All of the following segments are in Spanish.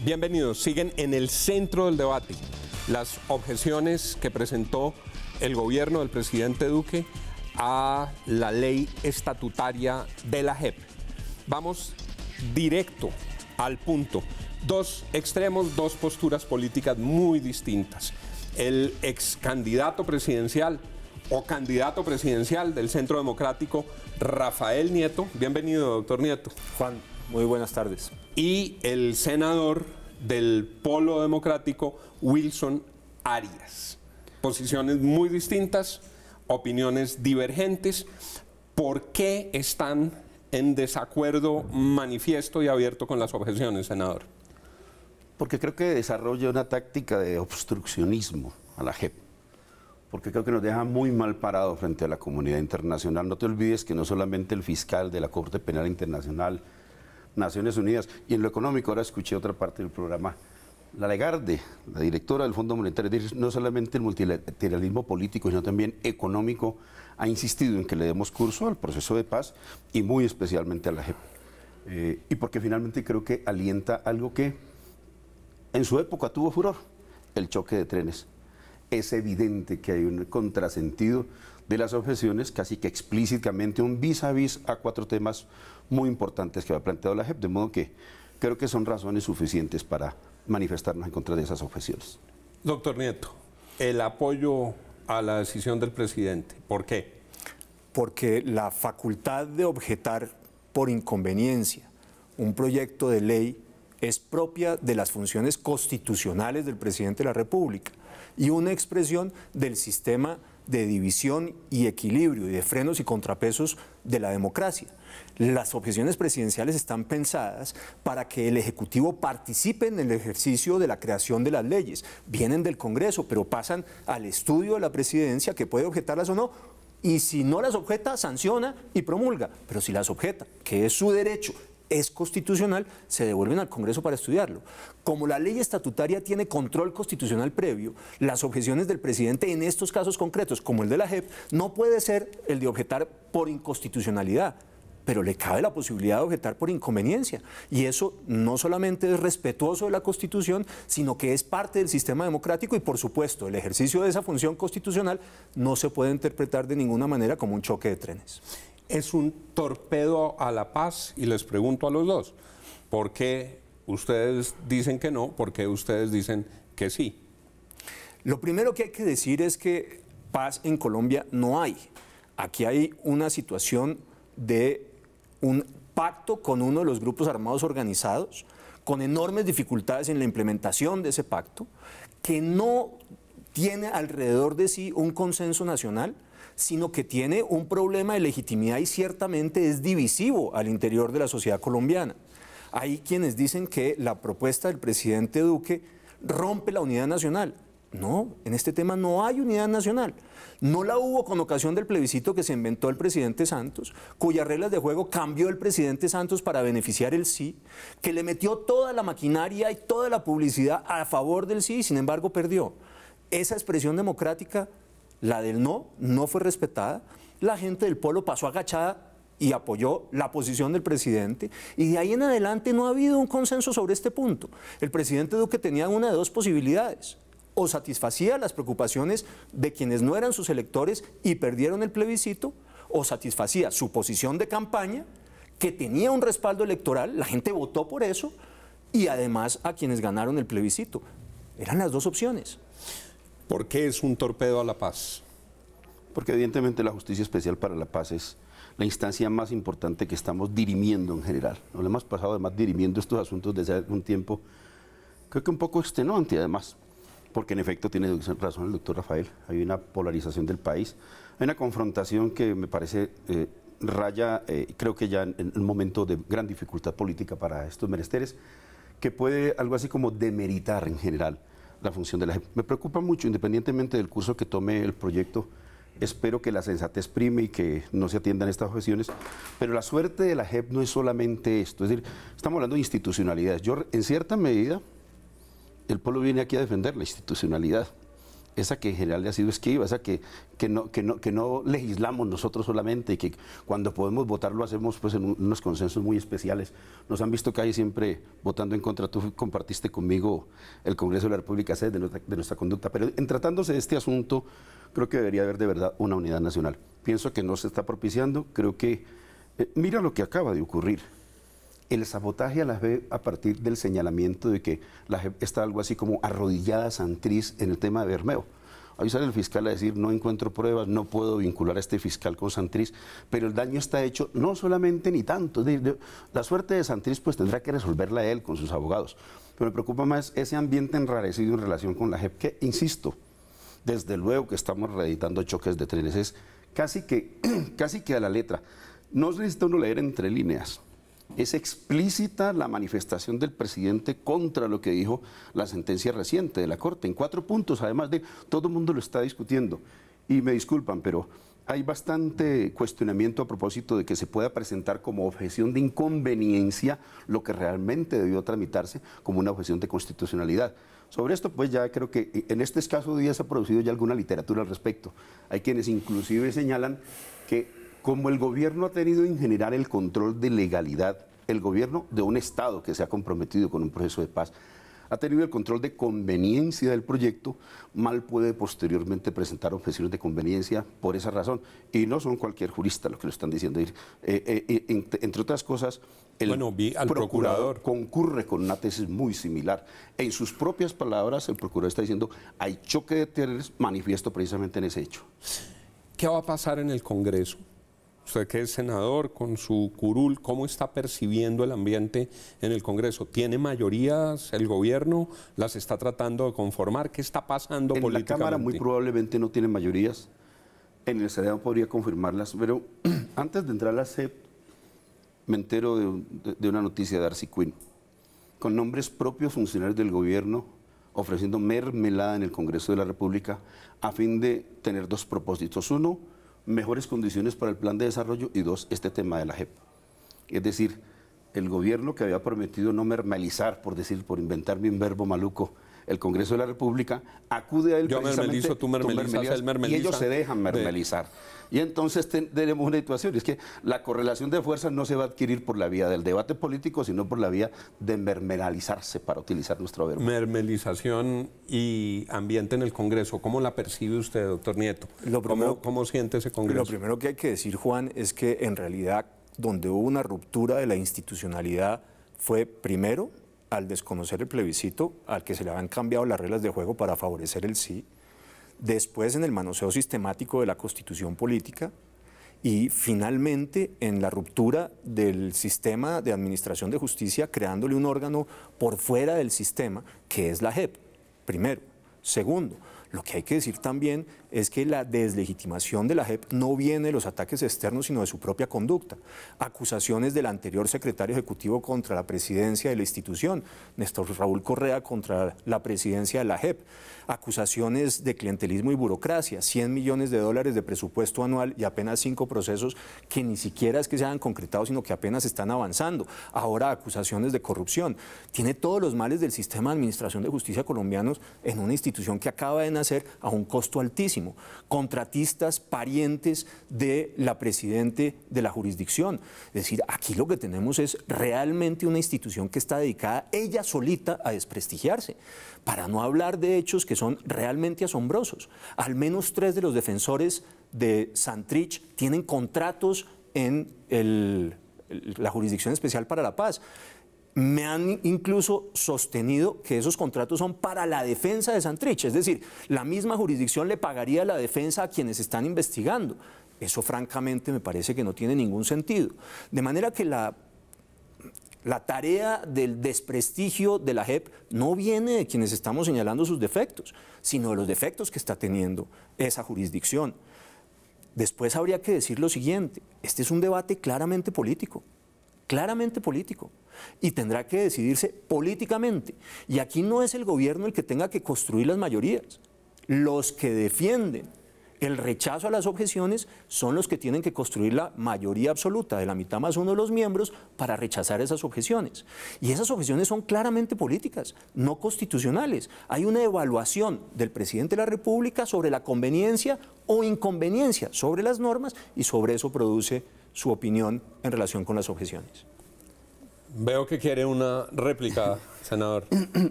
Bienvenidos. Siguen en el centro del debate las objeciones que presentó el gobierno del presidente Duque a la ley estatutaria de la JEP. Vamos directo al punto. Dos extremos, dos posturas políticas muy distintas. El ex candidato presidencial o candidato presidencial del Centro Democrático, Rafael Nieto. Bienvenido, doctor Nieto. Juan, muy buenas tardes. Y el senador del Polo Democrático, Wilson Arias. Posiciones muy distintas, opiniones divergentes. ¿Por qué están en desacuerdo manifiesto y abierto con las objeciones, senador? Porque creo que desarrolla una táctica de obstruccionismo a la JEP. Porque creo que nos deja muy mal parado frente a la comunidad internacional. No te olvides que no solamente el fiscal de la Corte Penal Internacional, Naciones Unidas, y en lo económico, ahora escuché otra parte del programa, la Lagarde, la directora del Fondo Monetario, dice no solamente el multilateralismo político, sino también económico, ha insistido en que le demos curso al proceso de paz y muy especialmente a la JEP. Y porque finalmente creo que alienta algo que en su época tuvo furor, el choque de trenes. Es evidente que hay un contrasentido de las objeciones, casi que explícitamente un vis a vis a cuatro temas muy importantes que ha planteado la JEP, de modo que creo que son razones suficientes para manifestarnos en contra de esas objeciones. Doctor Nieto, el apoyo a la decisión del presidente, ¿por qué? Porque la facultad de objetar por inconveniencia un proyecto de ley es propia de las funciones constitucionales del presidente de la República y una expresión del sistema de división y equilibrio y de frenos y contrapesos de la democracia. Las objeciones presidenciales están pensadas para que el Ejecutivo participe en el ejercicio de la creación de las leyes. Vienen del Congreso, pero pasan al estudio de la Presidencia, que puede objetarlas o no, y si no las objeta, sanciona y promulga. Pero si las objeta, que es su derecho, es constitucional, se devuelven al Congreso para estudiarlo. Como la ley estatutaria tiene control constitucional previo, las objeciones del presidente en estos casos concretos, como el de la JEP, no puede ser el de objetar por inconstitucionalidad, pero le cabe la posibilidad de objetar por inconveniencia. Y eso no solamente es respetuoso de la Constitución, sino que es parte del sistema democrático y, por supuesto, el ejercicio de esa función constitucional no se puede interpretar de ninguna manera como un choque de trenes. Es un torpedo a la paz y les pregunto a los dos, ¿por qué ustedes dicen que no? ¿Por qué ustedes dicen que sí? Lo primero que hay que decir es que paz en Colombia no hay. Aquí hay una situación de un pacto con uno de los grupos armados organizados, con enormes dificultades en la implementación de ese pacto, que no tiene alrededor de sí un consenso nacional, sino que tiene un problema de legitimidad y ciertamente es divisivo al interior de la sociedad colombiana. Hay quienes dicen que la propuesta del presidente Duque rompe la unidad nacional. No, en este tema no hay unidad nacional. No la hubo con ocasión del plebiscito que se inventó el presidente Santos, cuyas reglas de juego cambió el presidente Santos para beneficiar el sí, que le metió toda la maquinaria y toda la publicidad a favor del sí y sin embargo perdió. Esa expresión democrática, la del no, no fue respetada. La gente del Polo pasó agachada y apoyó la posición del presidente y de ahí en adelante no ha habido un consenso sobre este punto. El presidente Duque tenía una de dos posibilidades: o satisfacía las preocupaciones de quienes no eran sus electores y perdieron el plebiscito, o satisfacía su posición de campaña, que tenía un respaldo electoral, la gente votó por eso, y además a quienes ganaron el plebiscito. Eran las dos opciones. ¿Por qué es un torpedo a la paz? Porque evidentemente la Justicia Especial para la Paz es la instancia más importante que estamos dirimiendo en general. Nos lo hemos pasado además dirimiendo estos asuntos desde hace algún tiempo, creo que un poco extenuante además, porque en efecto tiene razón el doctor Rafael, hay una polarización del país, hay una confrontación que me parece raya, creo que ya en un momento de gran dificultad política para estos menesteres, que puede algo así como demeritar en general la función de la JEP. Me preocupa mucho, independientemente del curso que tome el proyecto, espero que la sensatez prime y que no se atiendan estas objeciones, pero la suerte de la JEP no es solamente esto, es decir, estamos hablando de institucionalidades. Yo, en cierta medida, el pueblo viene aquí a defender la institucionalidad esa que en general le ha sido esquiva, esa que no legislamos nosotros solamente y que cuando podemos votar lo hacemos pues en unos consensos muy especiales. Nos han visto que hay siempre votando en contra. Tú compartiste conmigo el Congreso de la República de nuestra conducta, pero en tratándose de este asunto creo que debería haber de verdad una unidad nacional. Pienso que no se está propiciando, creo que mira lo que acaba de ocurrir. El sabotaje a la JEP a partir del señalamiento de que la JEP está algo así como arrodillada a Santrich en el tema de Bermeo. Ahí sale el fiscal a decir, no encuentro pruebas, no puedo vincular a este fiscal con Santrich, pero el daño está hecho no solamente ni tanto. La suerte de Santrich pues tendrá que resolverla él con sus abogados. Pero me preocupa más ese ambiente enrarecido en relación con la JEP, que, insisto, desde luego que estamos reeditando choques de trenes, es casi que a la letra. No necesita uno leer entre líneas. Es explícita la manifestación del presidente contra lo que dijo la sentencia reciente de la Corte, en 4 puntos, además de todo el mundo lo está discutiendo. Y me disculpan, pero hay bastante cuestionamiento a propósito de que se pueda presentar como objeción de inconveniencia lo que realmente debió tramitarse como una objeción de constitucionalidad. Sobre esto, pues ya creo que en este escaso día se ha producido ya alguna literatura al respecto. Hay quienes inclusive señalan que como el gobierno ha tenido en general el control de legalidad, el gobierno de un Estado que se ha comprometido con un proceso de paz, ha tenido el control de conveniencia del proyecto, mal puede posteriormente presentar objeciones de conveniencia por esa razón. Y no son cualquier jurista lo que lo están diciendo. Entre otras cosas, el procurador concurre con una tesis muy similar. En sus propias palabras, el procurador está diciendo, hay choque de trenes manifiesto precisamente en ese hecho. ¿Qué va a pasar en el Congreso? Usted que es senador con su curul, ¿cómo está percibiendo el ambiente en el Congreso? ¿Tiene mayorías el gobierno? ¿Las está tratando de conformar? ¿Qué está pasando políticamente? En la Cámara muy probablemente no tiene mayorías. En el Senado podría confirmarlas. Pero antes de entrar a la CEP, me entero de una noticia de Darcy Quinn, con nombres propios funcionarios del gobierno ofreciendo mermelada en el Congreso de la República a fin de tener 2 propósitos. Uno, mejores condiciones para el plan de desarrollo, y 2, este tema de la JEP. Es decir, el gobierno que había prometido no mermelizar, por inventarme un verbo maluco, el Congreso de la República, acude a él yo mermelizo, tú mermelizas, él mermeliza. Y ellos se dejan mermelizar. Y entonces tenemos una situación, es que la correlación de fuerzas no se va a adquirir por la vía del debate político, sino por la vía de mermelizarse, para utilizar nuestro verbo. Mermelización y ambiente en el Congreso, ¿cómo la percibe usted, doctor Nieto? ¿Cómo siente ese Congreso? Lo primero que hay que decir, Juan, es que en realidad donde hubo una ruptura de la institucionalidad fue primero al desconocer el plebiscito, al que se le habían cambiado las reglas de juego para favorecer el sí, después en el manoseo sistemático de la Constitución política y finalmente en la ruptura del sistema de administración de justicia, creándole un órgano por fuera del sistema, que es la JEP, primero. Segundo, lo que hay que decir también es que la deslegitimación de la JEP no viene de los ataques externos, sino de su propia conducta. Acusaciones del anterior secretario ejecutivo contra la presidencia de la institución, Néstor Raúl Correa contra la presidencia de la JEP. Acusaciones de clientelismo y burocracia, $100 millones de presupuesto anual y apenas 5 procesos que ni siquiera es que se hayan concretado, sino que apenas están avanzando. Ahora acusaciones de corrupción. Tiene todos los males del sistema de administración de justicia colombianos en una institución que acaba de nacer a un costo altísimo. Contratistas, parientes de la presidente de la jurisdicción. Es decir, aquí lo que tenemos es realmente una institución que está dedicada ella solita a desprestigiarse. Para no hablar de hechos que son realmente asombrosos. Al menos 3 de los defensores de Santrich tienen contratos en la Jurisdicción Especial para la Paz. Me han incluso sostenido que esos contratos son para la defensa de Santrich, es decir, la misma jurisdicción le pagaría la defensa a quienes están investigando. Eso francamente me parece que no tiene ningún sentido. De manera que la tarea del desprestigio de la JEP no viene de quienes estamos señalando sus defectos, sino de los defectos que está teniendo esa jurisdicción. Después habría que decir lo siguiente, este es un debate claramente político, y tendrá que decidirse políticamente. Y aquí no es el gobierno el que tenga que construir las mayorías. Los que defienden El rechazo a las objeciones son los que tienen que construir la mayoría absoluta de la mitad más uno de los miembros para rechazar esas objeciones. Y esas objeciones son claramente políticas, no constitucionales. Hay una evaluación del presidente de la República sobre la conveniencia o inconveniencia sobre las normas y sobre eso produce su opinión en relación con las objeciones. Veo que quiere una réplica, senador.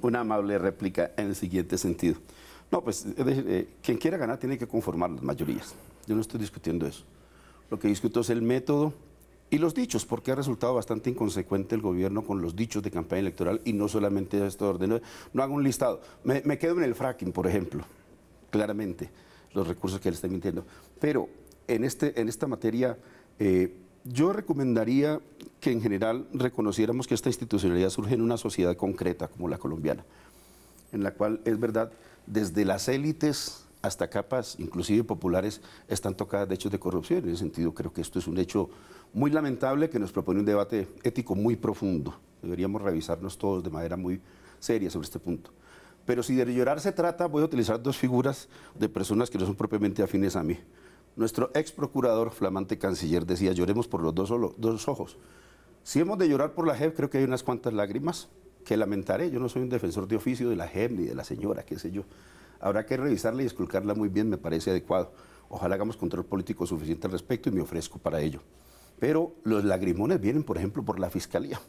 Una amable réplica en el siguiente sentido. No, pues es decir, quien quiera ganar tiene que conformar las mayorías. Yo no estoy discutiendo eso. Lo que discuto es el método y los dichos, porque ha resultado bastante inconsecuente el gobierno con los dichos de campaña electoral y no solamente esto de orden. No hago un listado. Me quedo en el fracking, por ejemplo, claramente, los recursos que le están mintiendo. Pero en esta materia, yo recomendaría que en general reconociéramos que esta institucionalidad surge en una sociedad concreta como la colombiana, en la cual es verdad, desde las élites hasta capas, inclusive populares, están tocadas de hechos de corrupción. En ese sentido, creo que esto es un hecho muy lamentable que nos propone un debate ético muy profundo. Deberíamos revisarnos todos de manera muy seria sobre este punto. Pero si de llorar se trata, voy a utilizar dos figuras de personas que no son propiamente afines a mí. Nuestro ex procurador, flamante canciller, decía, lloremos por los dos ojos. Si hemos de llorar por la JEP, creo que hay unas cuantas lágrimas que lamentaré. Yo no soy un defensor de oficio de la JEP ni de la señora, qué sé yo. Habrá que revisarla y esculcarla muy bien, me parece adecuado. Ojalá hagamos control político suficiente al respecto y me ofrezco para ello. Pero los lagrimones vienen, por ejemplo, por la Fiscalía.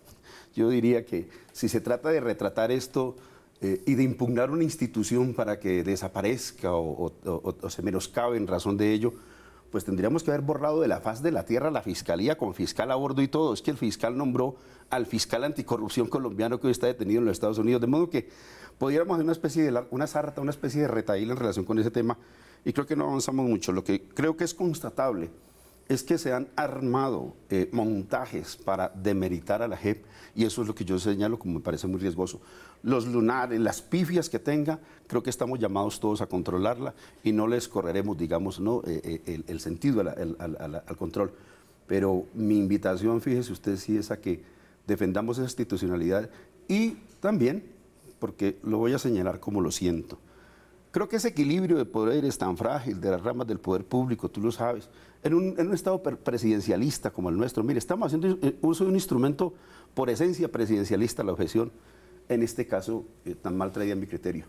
Yo diría que si se trata de retratar esto y de impugnar una institución para que desaparezca o se menoscabe en razón de ello, pues tendríamos que haber borrado de la faz de la tierra la Fiscalía con fiscal a bordo y todo. Es que el fiscal nombró al fiscal anticorrupción colombiano que hoy está detenido en los Estados Unidos, de modo que podríamos hacer una especie de una sarta, una especie de retahíla en relación con ese tema, y creo que no avanzamos mucho. Lo que creo que es constatable es que se han armado montajes para demeritar a la JEP, y eso es lo que yo señalo como me parece muy riesgoso. Los lunares, las pifias que tenga, creo que estamos llamados todos a controlarla y no les correremos, digamos, ¿no? el sentido al control. Pero mi invitación, fíjese usted, sí es a que defendamos esa institucionalidad y también, porque lo voy a señalar como lo siento, creo que ese equilibrio de poder es tan frágil de las ramas del poder público, tú lo sabes, en un estado presidencialista como el nuestro. Mire, estamos haciendo uso de un instrumento por esencia presidencialista, la objeción, en este caso tan mal traída a mi criterio.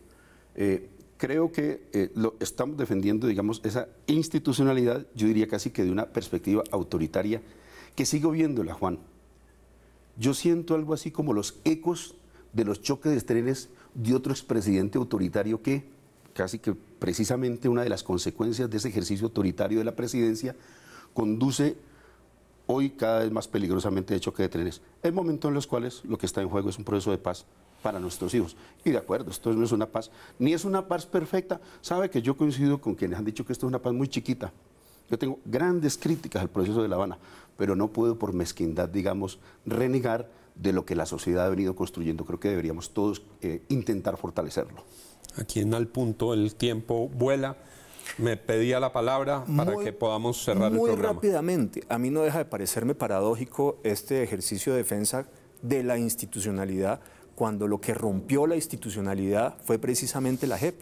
Creo que lo estamos defendiendo, digamos, esa institucionalidad, yo diría casi que de una perspectiva autoritaria, que sigo viéndola, Juan. Yo siento algo así como los ecos de los choques de trenes de otro expresidente autoritario que, casi que precisamente una de las consecuencias de ese ejercicio autoritario de la presidencia, conduce hoy cada vez más peligrosamente de choque de trenes. Hay momentos en los cuales lo que está en juego es un proceso de paz para nuestros hijos. Y de acuerdo, esto no es una paz, ni es una paz perfecta. Sabe que yo coincido con quienes han dicho que esto es una paz muy chiquita. Yo tengo grandes críticas al proceso de La Habana, pero no puedo por mezquindad, digamos, renegar de lo que la sociedad ha venido construyendo. Creo que deberíamos todos intentar fortalecerlo. Aquí en Al Punto el tiempo vuela. Me pedía la palabra para que podamos cerrar el programa. Muy rápidamente, a mí no deja de parecerme paradójico este ejercicio de defensa de la institucionalidad, cuando lo que rompió la institucionalidad fue precisamente la JEP.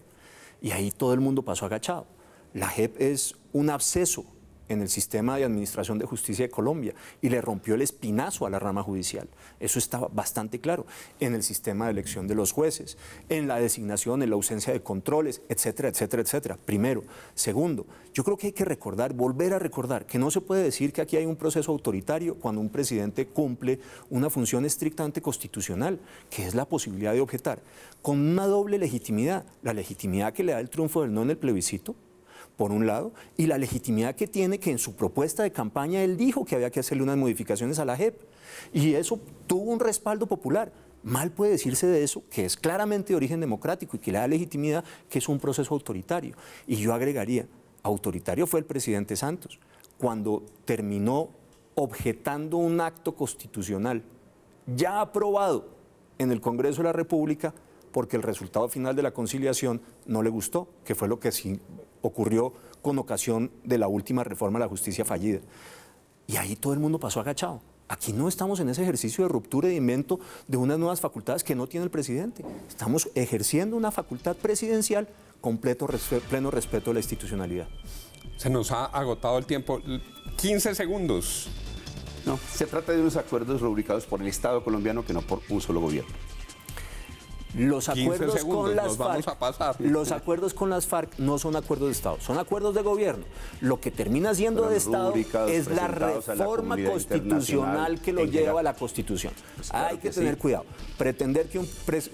Y ahí todo el mundo pasó agachado. La JEP es un absceso en el sistema de administración de justicia de Colombia y le rompió el espinazo a la rama judicial. Eso estaba bastante claro en el sistema de elección de los jueces, en la designación, en la ausencia de controles, etcétera, etcétera, etcétera. Primero. Segundo, yo creo que hay que recordar, volver a recordar, que no se puede decir que aquí hay un proceso autoritario cuando un presidente cumple una función estrictamente constitucional, que es la posibilidad de objetar, con una doble legitimidad, la legitimidad que le da el triunfo del no en el plebiscito, por un lado, y la legitimidad que tiene que en su propuesta de campaña él dijo que había que hacerle unas modificaciones a la JEP, y eso tuvo un respaldo popular. Mal puede decirse de eso, que es claramente de origen democrático y que le da legitimidad, que es un proceso autoritario. Y yo agregaría, autoritario fue el presidente Santos, cuando terminó objetando un acto constitucional ya aprobado en el Congreso de la República, porque el resultado final de la conciliación no le gustó, que fue lo que sí ocurrió con ocasión de la última reforma de la justicia fallida. Y ahí todo el mundo pasó agachado. Aquí no estamos en ese ejercicio de ruptura y de invento de unas nuevas facultades que no tiene el presidente. Estamos ejerciendo una facultad presidencial con pleno respeto a la institucionalidad. Se nos ha agotado el tiempo. 15 segundos. No, se trata de unos acuerdos rubricados por el Estado colombiano que no por un solo gobierno. Los acuerdos segundos, con las nos vamos FARC, a pasar. los acuerdos con las FARC no son acuerdos de Estado, son acuerdos de gobierno. Lo que termina siendo de Estado es la reforma constitucional que lo lleva a la Constitución. Pues claro hay que tener cuidado. Pretender que un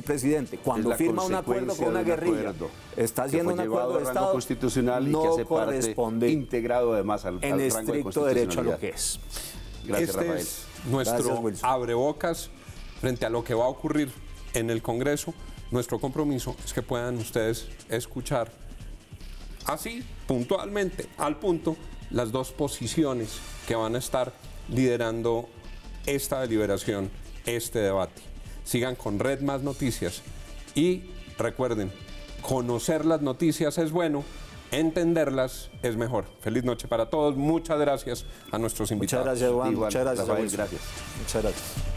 presidente, cuando firma un acuerdo con una guerrilla, está haciendo un acuerdo de Estado constitucional y no que hace corresponde parte integrado además al en rango de estricto derecho a lo constitucionalidad. que es. Gracias, Este Rafael. es nuestro Gracias, Wilson. abrebocas frente a lo que va a ocurrir en el Congreso. Nuestro compromiso es que puedan ustedes escuchar así, puntualmente, al punto, las dos posiciones que van a estar liderando esta deliberación, este debate. Sigan con Red Más Noticias y recuerden, conocer las noticias es bueno, entenderlas es mejor. Feliz noche para todos. Muchas gracias a nuestros invitados. Muchas gracias, Juan. Igual, Muchas gracias, Rafael, Wilson. gracias. Muchas gracias.